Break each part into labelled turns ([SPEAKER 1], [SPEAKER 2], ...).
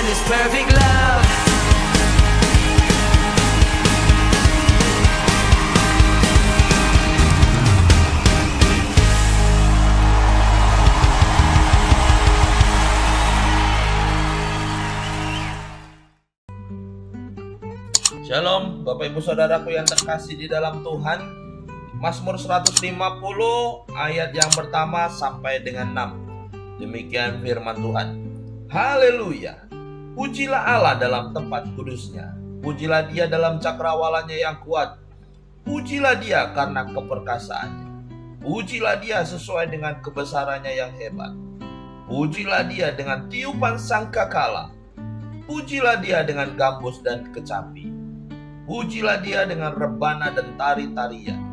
[SPEAKER 1] His perfect love.
[SPEAKER 2] Shalom Bapak Ibu Saudaraku yang terkasih di dalam Tuhan. Mazmur 150 ayat yang pertama sampai dengan 6. Demikian firman Tuhan. Haleluya. Pujilah Allah dalam tempat kudusnya. Pujilah Dia dalam cakrawalanya yang kuat. Pujilah Dia karena keperkasaannya. Pujilah Dia sesuai dengan kebesarannya yang hebat. Pujilah Dia dengan tiupan sangkakala. Pujilah Dia dengan gambus dan kecapi. Pujilah Dia dengan rebana dan tari-tarian.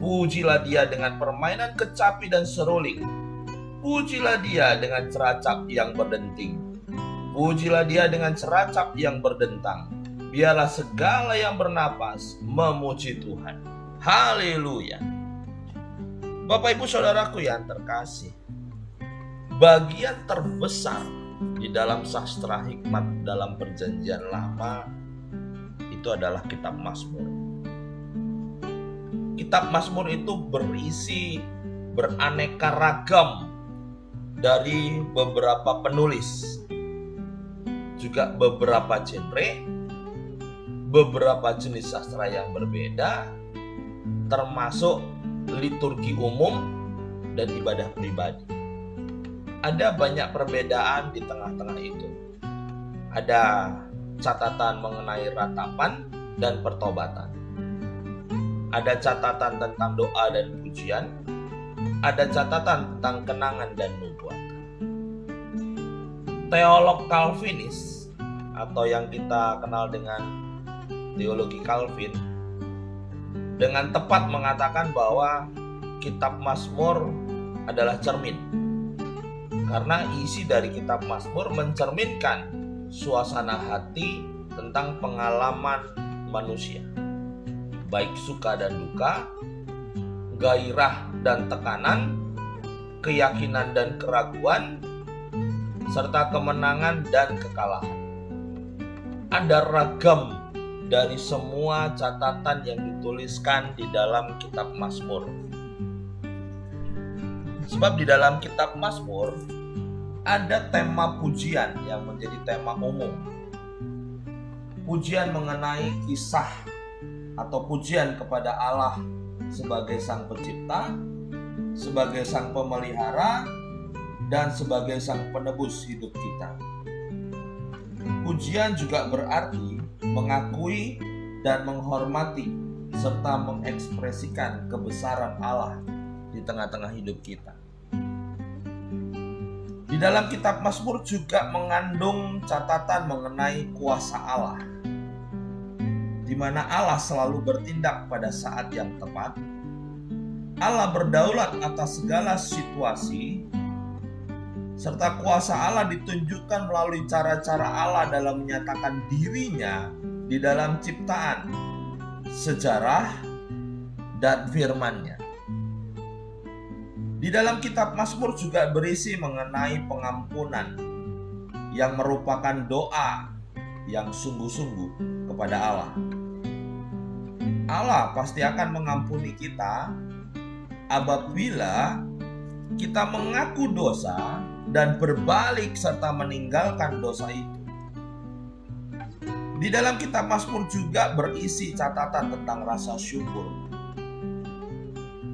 [SPEAKER 2] Pujilah Dia dengan permainan kecapi dan seruling. Pujilah Dia dengan ceracap yang berdenting. Pujilah Dia dengan ceracap yang berdentang. Biarlah segala yang bernapas memuji Tuhan. Haleluya. Bapak Ibu Saudaraku yang terkasih, bagian terbesar di dalam sastra hikmat dalam Perjanjian Lama itu adalah kitab Mazmur. Kitab Mazmur itu berisi beraneka ragam dari beberapa penulis, juga beberapa genre, beberapa jenis sastra yang berbeda, termasuk liturgi umum dan ibadah pribadi. Ada banyak perbedaan di tengah-tengah itu. Ada catatan mengenai ratapan dan pertobatan. Ada catatan tentang doa dan pujian. Ada catatan tentang kenangan dan nubuatan. Teolog Calvinis atau yang kita kenal dengan teologi Calvin dengan tepat mengatakan bahwa kitab Mazmur adalah cermin. Karena isi dari kitab Mazmur mencerminkan suasana hati tentang pengalaman manusia, baik suka dan duka, gairah dan tekanan, keyakinan dan keraguan, serta kemenangan dan kekalahan. Ada ragam dari semua catatan yang dituliskan di dalam kitab Mazmur. Sebab di dalam kitab Mazmur ada tema pujian yang menjadi tema umum. Pujian mengenai kisah atau pujian kepada Allah sebagai Sang Pencipta, sebagai Sang Pemelihara, dan sebagai Sang Penebus hidup kita. Pujian juga berarti mengakui dan menghormati serta mengekspresikan kebesaran Allah di tengah-tengah hidup kita. Di dalam kitab Mazmur juga mengandung catatan mengenai kuasa Allah, di mana Allah selalu bertindak pada saat yang tepat. Allah berdaulat atas segala situasi, serta kuasa Allah ditunjukkan melalui cara-cara Allah dalam menyatakan dirinya di dalam ciptaan, sejarah, dan firman-Nya. Di dalam kitab Mazmur juga berisi mengenai pengampunan yang merupakan doa yang sungguh-sungguh kepada Allah. Allah pasti akan mengampuni kita apabila kita mengaku dosa dan berbalik serta meninggalkan dosa itu. Di dalam kitab Mazmur juga berisi catatan tentang rasa syukur.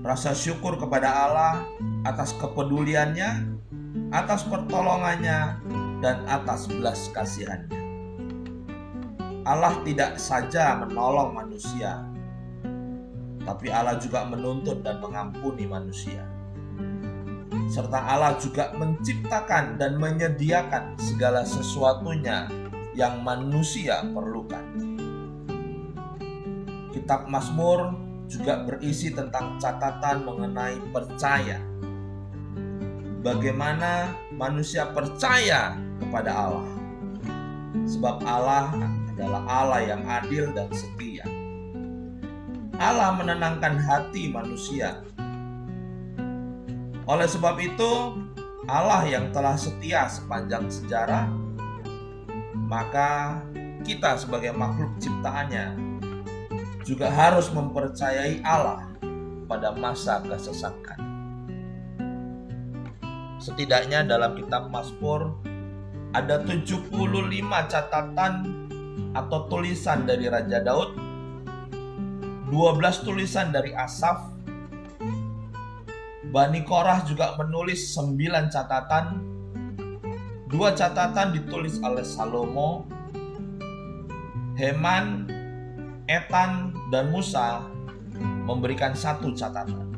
[SPEAKER 2] Rasa syukur kepada Allah atas kepeduliannya, atas pertolongannya, dan atas belas kasihannya. Allah tidak saja menolong manusia, tapi Allah juga menuntun dan mengampuni manusia. Serta Allah juga menciptakan dan menyediakan segala sesuatunya yang manusia perlukan. Kitab Mazmur juga berisi tentang catatan mengenai percaya. Bagaimana manusia percaya kepada Allah. Sebab Allah adalah Allah yang adil dan setia. Allah menenangkan hati manusia. Oleh sebab itu, Allah yang telah setia sepanjang sejarah maka kita sebagai makhluk ciptaannya juga harus mempercayai Allah pada masa kesesakan. Setidaknya dalam kitab Mazmur ada 75 catatan atau tulisan dari Raja Daud, 12 tulisan dari Asaf, Bani Korah juga menulis 9 catatan, 2 catatan ditulis oleh Salomo, Heman, Etan, dan Musa memberikan 1 catatan.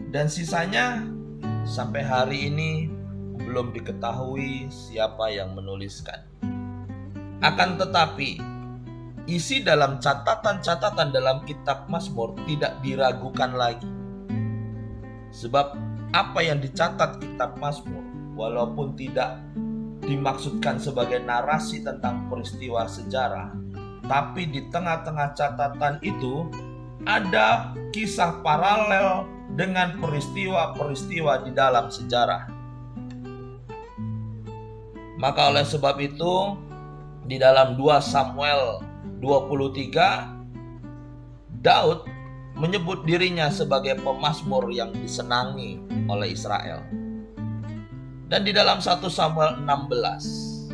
[SPEAKER 2] Dan sisanya sampai hari ini belum diketahui siapa yang menuliskan. Akan tetapi, isi dalam catatan-catatan dalam kitab Mazmur tidak diragukan lagi. Sebab apa yang dicatat kitab Mazmur, walaupun tidak dimaksudkan sebagai narasi tentang peristiwa sejarah, tapi di tengah-tengah catatan itu ada kisah paralel dengan peristiwa-peristiwa di dalam sejarah. Maka oleh sebab itu, di dalam 2 Samuel 23, Daud menyebut dirinya sebagai pemazmur yang disenangi oleh Israel. Dan di dalam 1 Samuel 16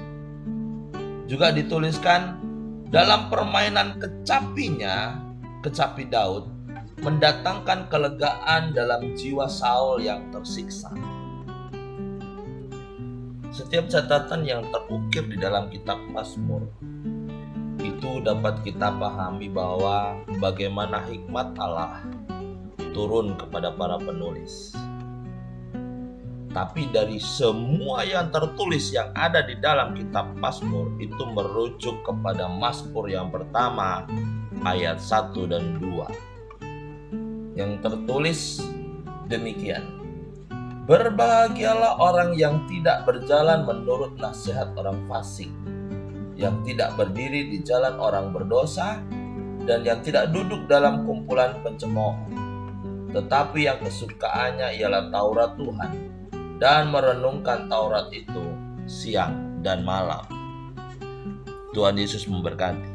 [SPEAKER 2] juga dituliskan, dalam permainan kecapinya, kecapi Daud mendatangkan kelegaan dalam jiwa Saul yang tersiksa. Setiap catatan yang terukir di dalam kitab Mazmur itu dapat kita pahami bahwa bagaimana hikmat Allah turun kepada para penulis. Tapi dari semua yang tertulis yang ada di dalam kitab Mazmur itu merujuk kepada Mazmur yang pertama ayat 1 dan 2 yang tertulis demikian: berbahagialah orang yang tidak berjalan menurut nasihat orang fasik, yang tidak berdiri di jalan orang berdosa, dan yang tidak duduk dalam kumpulan pencemooh, tetapi yang kesukaannya ialah Taurat Tuhan, dan merenungkan Taurat itu siang dan malam. Tuhan Yesus memberkati.